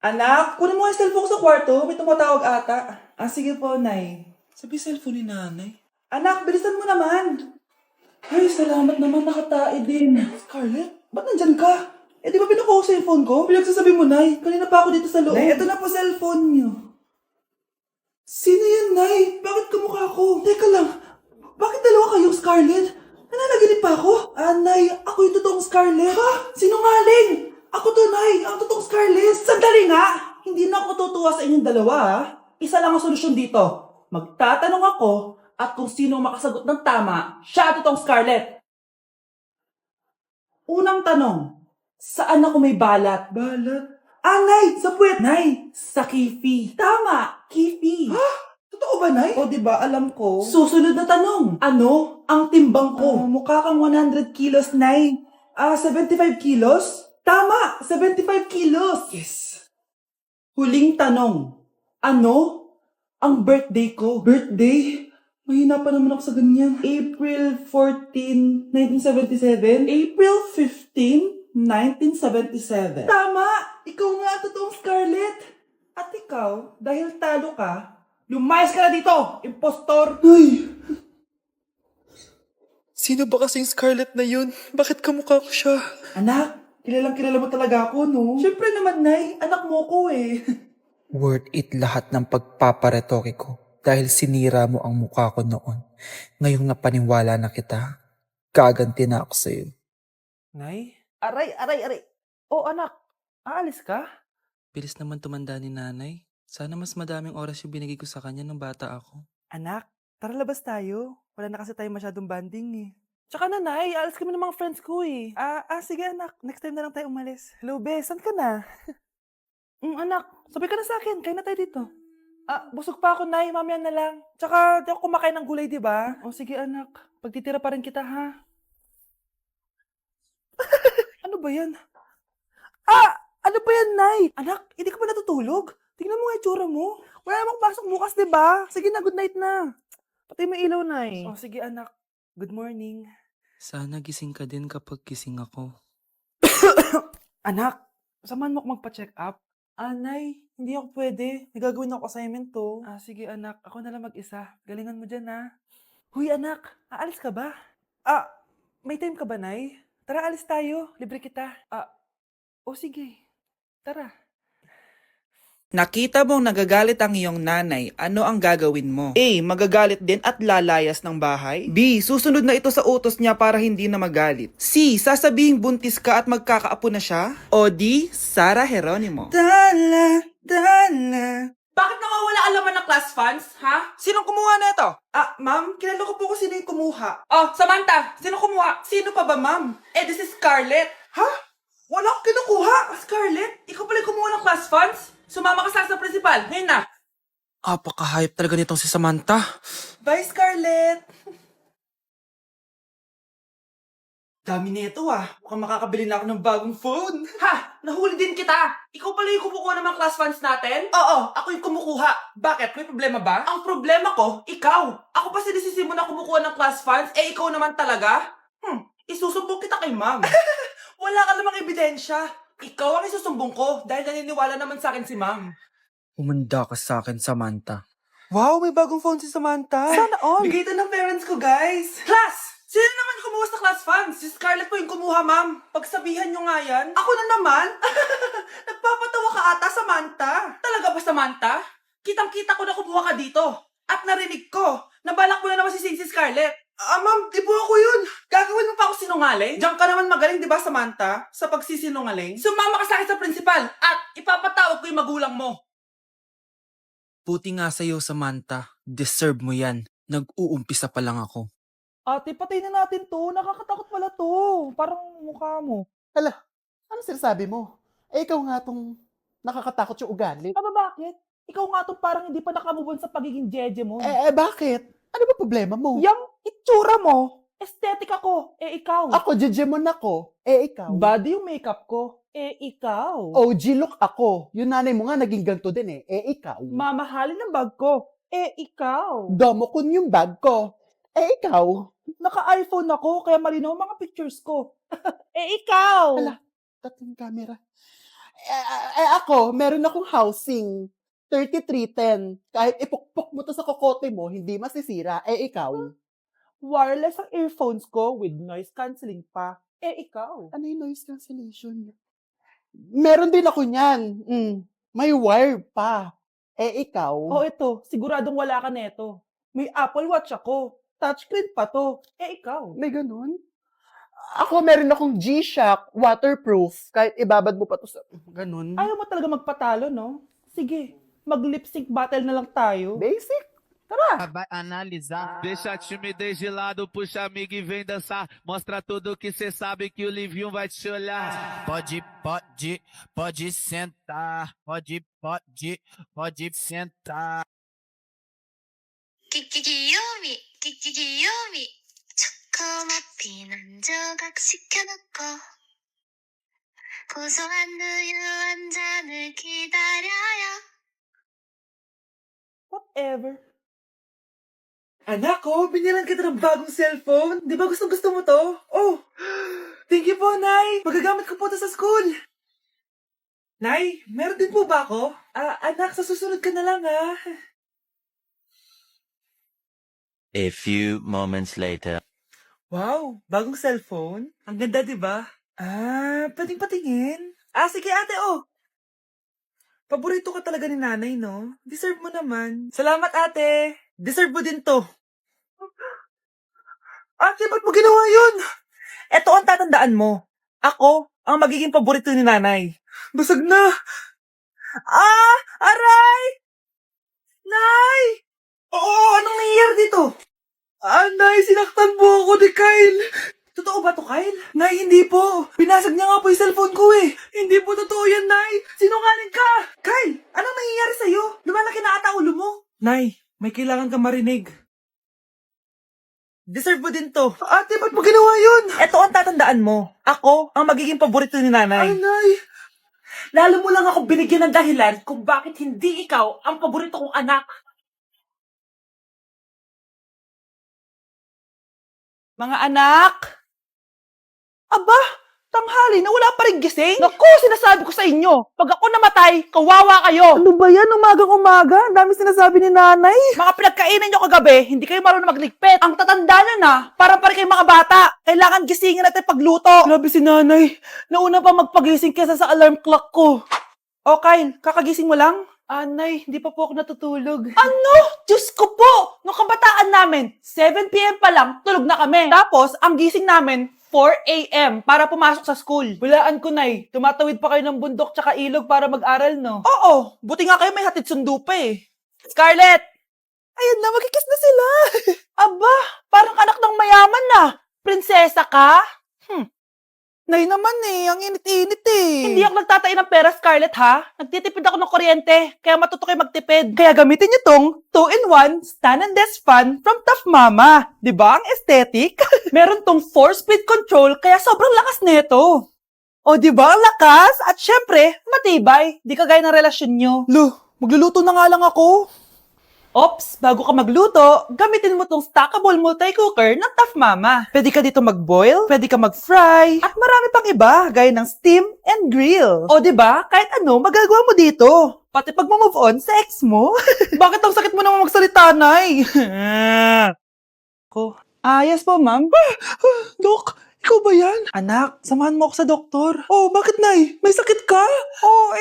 Anak, kunin mo yung cellphone ko sa kwarto. May tumatawag ata. Sige po, Nay. Sabi cellphone ni nanay. Anak, bilisan mo naman. Ay, salamat naman. Nakatae din. Scarlett, ba't nandyan ka? Di ba pinukuha ko sa phone ko? Pinagsasabi mo, Nay. Kanina pa ako dito sa loob. Nay, eto na po cellphone niyo. Sino yan, Nay? Bakit kamukha ko? Teka lang. Bakit dalawa kayong Scarlett? Nananaginip pa ako? Nay, ako yung totoong Scarlett. Ha? Sinungaling! Ako to, Nay. Ang totoong Scarlett. Sandali nga! Hindi na ako tutuwa sa inyong dalawa, ha? Isa lang ang solusyon dito. Magtatanong ako at kung sino ang makasagot ng tama, siya ang totoong Scarlett. Unang tanong, saan ako may balat? Balat? Nay! Sa puwet! Nay! Sa kifi. Tama! Kifi. Ha? Totoo ba, Nay? O, diba? Alam ko. Susunod na tanong. Ano ang timbang ko? Mukha kang 100 kilos, Nay. 75 kilos? Tama! 75 kilos! Yes. Huling tanong. Ano ang birthday ko? Birthday? Mahina pa naman ako sa ganyan. April 14, 1977? April 15, 1977. Tama! Ikaw nga ang totoong Scarlett. At ikaw, dahil talo ka, lumayas ka na dito, impostor! Ay! Sino ba kasing Scarlett na yun? Bakit kamukha ko siya? Anak, kilalang kilala mo talaga ako, no? Siyempre naman, Nay. Anak mo ko eh. Worth it lahat ng pagpaparetoke ko dahil sinira mo ang mukha ko noon. Ngayong napaniwala na kita, gaganti na ako sa'yo. Nay? Aray, aray, aray. Oh, anak. Aalis ka? Bilis naman tumanda ni nanay. Sana mas madaming oras yung binigay ko sa kanya nung bata ako. Anak, tara labas tayo. Wala na kasi tayo masyadong banding eh. Tsaka nanay, alis kami ng mga friends ko eh. Sige anak. Next time na lang tayo umalis. Hello, be. Saan ka na? Anak, sabi ka na sa akin. Kain na tayo dito. Busog pa ako, Nay. Mamaya na lang. Tsaka, di ako kumakain ng gulay, di ba? O, sige, anak. Pagtitira pa rin kita, ha? Ano ba yan? Ano ba yan, Nay? Anak, hindi ka pa natutulog? Tingnan mo nga yung tsura mo. Wala namang pasok bukas, di ba? Sige na, good night na. Patay mo ilaw, Nay. O, sige, anak. Good morning. Sana gising ka din kapag gising ako. Anak, samahan mo ako magpa-check up. Nay, hindi ako pwede. May gagawin ako assignment to. Sige anak, ako na lang mag-isa. Galingan mo dyan ha. Huy anak, aalis ka ba? May time ka ba, Nay? Tara, alis tayo. Libre kita. Sige. Tara. Nakita mong nagagalit ang iyong nanay, ano ang gagawin mo? A. Magagalit din at lalayas ng bahay. B. Susunod na ito sa utos niya para hindi na magalit. C. Sasabihing buntis ka at magkakaapo na siya. O D. Sara Geronimo. Dala. Bakit nawawala ang laman ng class funds, ha? Sinong kumuha na ito? Ma'am, kilala ko po kung sino yung kumuha. Oh, Samantha, sino kumuha? Sino pa ba, ma'am? This is Scarlett. Ha? Wala akong kinukuha. Scarlett, ikaw pala yung kumuha ng class funds? Sumama ka sa principal. Ngayon na. Apaka-hype talaga nitong si Samantha. Bye, Scarlett. Dami nito Mukhang makakabili na ako ng bagong phone. Ha! Nahuli din kita. Ikaw pala yung kumukuha ng mga class funds natin? Oo, ako yung kumukuha. Bakit? May problema ba? Ang problema ko, ikaw. Ako pa sinisisi mo na kumukuha ng class funds, ikaw naman talaga? Isusumbong kita kay ma'am. Wala ka namang ebidensya. Ikaw ang isusumbong ko dahil naniniwala naman sa akin si ma'am. Humanda ka sa akin, Samantha. Wow, may bagong phone si Samantha. Sana all. Bigay ito ng parents ko, guys. Class! Sino naman kumuha sa class funds? Si Scarlett po yung kumuha, ma'am. Pagsabihan nyo nga yan. Ako na naman? Nagpapatawa ka ata, Samantha. Talaga ba, Samantha? Kitang-kita ko na kumuha ka dito. At narinig ko, nabalak mo na naman si Scarlett. Ma'am, di po ako yun. Gagawin mo pa ako sinungaling? Diyan ka naman magaling, di ba, Samantha? Sa pagsisinungaling? Sumama ka sa akin sa principal at ipapatawag ko yung magulang mo. Buti nga sa'yo, Samantha. Deserve mo yan. Nag-uumpisa pa lang ako. Ate, patay na natin to. Nakakatakot pala to. Parang mukha mo. Ano sinasabi mo? Ikaw nga tong nakakatakot yung ugali. Bakit? Ikaw nga to parang hindi pa nakamubon sa pagiging jeje mo. Bakit? Ano ba problema mo? Yung itsura mo, aesthetic ako. Ikaw. Ako, jejemon ako. Ikaw. Body yung makeup ko. Ikaw. OG look ako. Yung nanay mo nga naging ganito din ikaw. Mamahalin ng bag ko. Ikaw. Domokun yung bag ko. Ikaw. Naka-iPhone ako, kaya malinaw ang mga pictures ko. Ikaw. Hala. Tatlong camera. Ako, meron akong housing. 3310. Kahit ipukpok mo to sa kokote mo, hindi masisira. Ikaw. Wireless ang earphones ko with noise cancelling pa. Ikaw. Ano yung noise cancellation? Meron din ako niyan. May wire pa. Ikaw. Oh, ito. Siguradong wala ka neto. May Apple Watch ako. Touchscreen pa to. Ikaw. May ganun? Ako, meron akong G-Shock, waterproof. Kahit ibabad mo pa to sa... Ganun. Ayaw mo talaga magpatalo, no? Sige, mag-lip sync battle na lang tayo. Basic. Tara. Vai analisar. Deixa a timidez de lado, puxa amigo e vem dançar. Mostra tudo que cê sabe que o Livinho vai te olhar. Pode sentar. Pode sentar. キキキヨミ、キキキヨミ. 초코머피는 조각시켜놓고 고소한 우유 한 잔을 기다려요. Whatever. Anak ko, binilan kita ng bagong cellphone. Di ba gusto mo to? Oh, thank you po, Nay. Magagamit ko po to sa school. Nay, meron din po ba ako? Anak, sa susunod ka na lang, ha? A few moments later. Wow, bagong cellphone? Ang ganda, di ba? Pwedeng patingin. Sige ate, oh. Paborito ka talaga ni nanay, no? Deserve mo naman. Salamat, ate. Deserve mo din to. Ate, ba't mo ginawa yun? Eto ang tatandaan mo. Ako ang magiging paborito ni nanay. Basag na. Aray! Nay! Oo, anong nangyayari dito? Nay, sinaktan mo ako ni Kyle. Totoo ba to, Kyle? Nay, hindi po. Binasag niya nga po yung cellphone ko eh. Hindi po totoo yan, Nay. Sinungaling ka. Kyle, anong nangyayari sa'yo? Lumalaki na ata ulo mo. Nay, may kailangan kang marinig. Deserve mo din to. Ate, ba't mo ginawa yun? Eto ang tatandaan mo. Ako ang magiging paborito ni nanay. Nay. Lalo mo lang ako binigyan ng dahilan kung bakit hindi ikaw ang paborito kong anak. Mga anak! Aba, tanghali na wala pa rin gising? Naku, sinasabi ko sa inyo, pag ako namatay, kawawa kayo. Ano ba yan, umagang-umaga? Ang dami sinasabi ni nanay. Mga pinagkainan nyo kagabi, hindi kayo marunong magligpit. Ang tatanda nyo na, parang pare kayo mga bata. Kailangan gisingin natin pagluto. Grabe si nanay, nauna pa magpagising kesa sa alarm clock ko. O Kyle, kakagising mo lang? Nay, hindi pa po ako natutulog. Ano? Diyos ko po! Nung kabataan namin, 7 p.m. pa lang, tulog na kami. Tapos, ang gising namin, 4 a.m. para pumasok sa school. Walaan ko, Nay. Tumatawid pa kayo ng bundok tsaka ilog para mag-aral, no? Oo. Buti nga kayo may hatid sundo pa eh. Scarlett! Ayan na, magkikis na sila. Aba, parang anak ng mayaman na. Prinsesa ka? Nay naman eh, ang init-init eh. Hindi ako nagtatain ng pera, Scarlett, ha? Nagtitipid ako ng kuryente, kaya matuto kayo magtipid. Kaya gamitin niyo tong 2-in-1 stand and desk fan from Tough Mama. Di ba ang aesthetic? Meron tong 4-speed control, kaya sobrang lakas nito. O di ba ang lakas? At syempre, matibay. Di kagaya ng relasyon nyo. Magluluto na nga lang ako. Ops, bago ka magluto, gamitin mo tong stackable multi-cooker ng Tough Mama. Pwede ka dito mag-boil, pwede ka mag-fry, at marami pang iba, gaya ng steam and grill. O diba, kahit ano, magagawa mo dito. Pati pag move on sa ex mo. Bakit ang sakit mo naman magsalita, Nay? Yes po, ma'am. Dok, ikaw ba yan? Anak, samahan mo ako sa doktor. Oh, bakit, Nay? May sakit ka? Oo,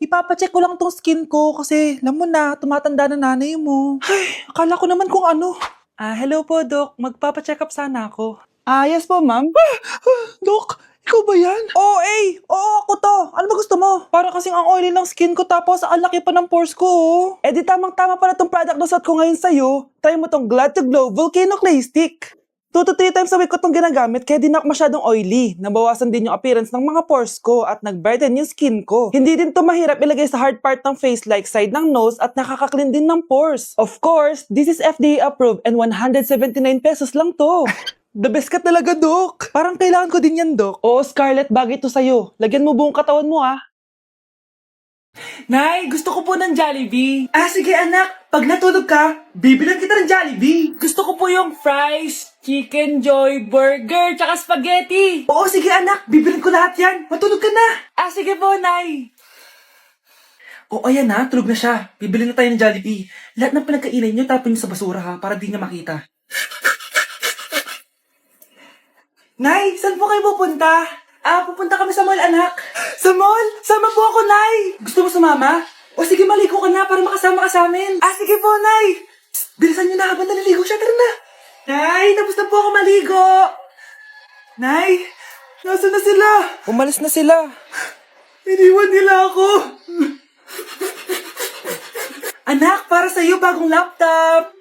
ipapacheck ko lang tong skin ko kasi, alam mo na, tumatanda na nanay mo. Ay, akala ko naman kung ano. Hello po, Dok. Magpapacheck up sana ako. Yes po, ma'am. Dok, ikaw ba yan? Oo, ako to. Ano ba gusto mo? Para kasing ang oily ng skin ko tapos ang laki pa ng pores ko, oh. Di tamang-tama pala tong product na suot ko ngayon sa'yo. Try mo tong Glad to Glow Volcano Clay Stick. 2 to 3 times a week ko itong ginagamit kaya di na ako masyadong oily. Nabawasan din yung appearance ng mga pores ko at nag-brighten yung skin ko. Hindi din to mahirap ilagay sa hard part ng face like side ng nose at nakaka-clean din ng pores. Of course, this is FDA approved and 179 pesos lang to. The best ka talaga, Dok. Parang kailangan ko din yan, Dok. Oo, Scarlett, bagay to sa'yo. Lagyan mo buong katawan mo, ah. Nay, gusto ko po ng Jollibee. Sige anak, pag natulog ka, bibilan kita ng Jollibee. Gusto ko po yung fries, chicken joy, burger, tsaka spaghetti. Oo, sige anak, bibilan ko lahat yan. Matulog ka na. Sige po, Nay. O ayan na, tulog na siya. Bibili na tayo ng Jollibee. Lahat ng pinagkainan niyo, tapon niyo sa basura ha, para di niya makita. Nay, saan po kayo pupunta? Pupunta kami sa mall, anak. Sa mall? Sama po ako, Nay. Gusto mo sumama? O sige, maligo ka na para makasama ka sa amin. Sige po, Nay. Psst, bilisan niyo na habang naliligo siya. Tara na. Nay, tapos na po ako maligo. Nay, nasaan na sila? Umalis na sila. Iniwan nila ako. Anak, para sa'yo, bagong laptop.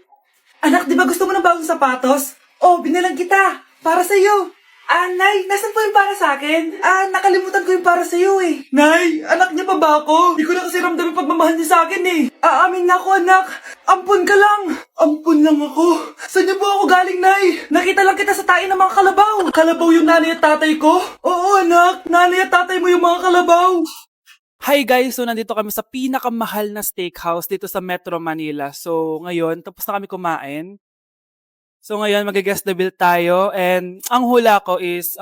Anak, di ba gusto mo ng bagong sapatos? Binalang kita. Para sa'yo. Nay, nasan po yung para sa akin? Nakalimutan ko yung para sa'yo eh. Nay, anak niya pa ba ako? Di ko na kasi ramdam yung pagmamahal niya sa akin eh. Aamin na ako, anak. Ampun ka lang. Ampun lang ako. Saan niyo po ako galing, Nay? Nakita lang kita sa tain ng mga kalabaw. Kalabaw yung nanay at tatay ko? Oo, anak. Nanay at tatay mo yung mga kalabaw. Hi guys! So nandito kami sa pinakamahal na steakhouse dito sa Metro Manila. So ngayon, tapos na kami kumain. So ngayon, mag-guess the bill tayo. And ang hula ko is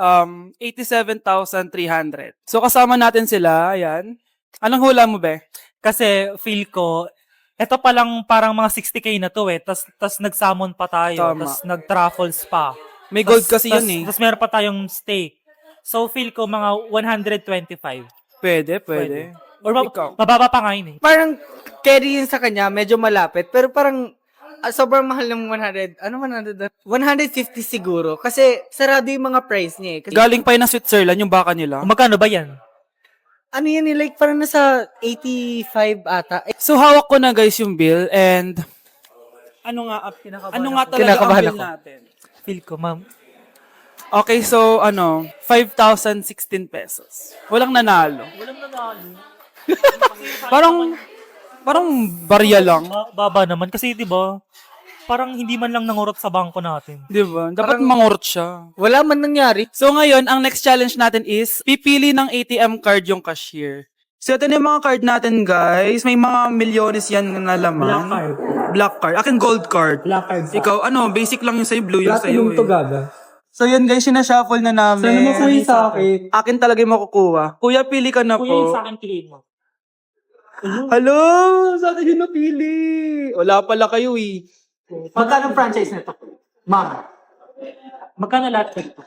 87,300. So kasama natin sila. Ayan. Anong hula mo, be? Kasi feel ko, eto pa lang parang mga 60k na to eh. Tas nag-salmon pa tayo. Tama. Tas nag-truffles pa. May gold kasi yun eh. Tas meron pa tayong steak. So feel ko mga 125. Pwede. Or Ikaw. mababa pa nga yun eh. Parang carry yun sa kanya, medyo malapit. Pero parang sobrang mahal ng 100. Ano 100? 150 siguro. Kasi sarado yung mga price niya eh. Kasi, Galing pa yun ng Switzerland yung baka nila. Magkano ba yan? ano yan eh, like parang nasa 85 ata. So hawak ko na guys yung bill and ano nga talaga ang Kinakabahan bill ako. natin? Feel ko, ma'am. Okay, so 5,016 pesos. Walang nanalo. Parang barya lang. Baba naman. Kasi di ba parang hindi man lang nangurot sa bangko natin. Di ba? Dapat mangurot siya. Wala man nangyari. So ngayon, ang next challenge natin is pipili ng ATM card yung cashier. So ito na yung mga card natin guys. May mga milyones yan na laman. Black card. Akin gold card. Black card. Ikaw, basic lang yung sa'yo, blue yung sa'yo eh. gaga. So yun guys, sinashuffle na namin. Sana makuha sa akin. Akin talaga yung makukuha. Kuya, pili ka na Kuya, yung po. sa akin piliin mo. Hello! Sa akin yung napili. Wala pala kayo eh. Magkano franchise nito? Ma'am. Magkano lahat nito?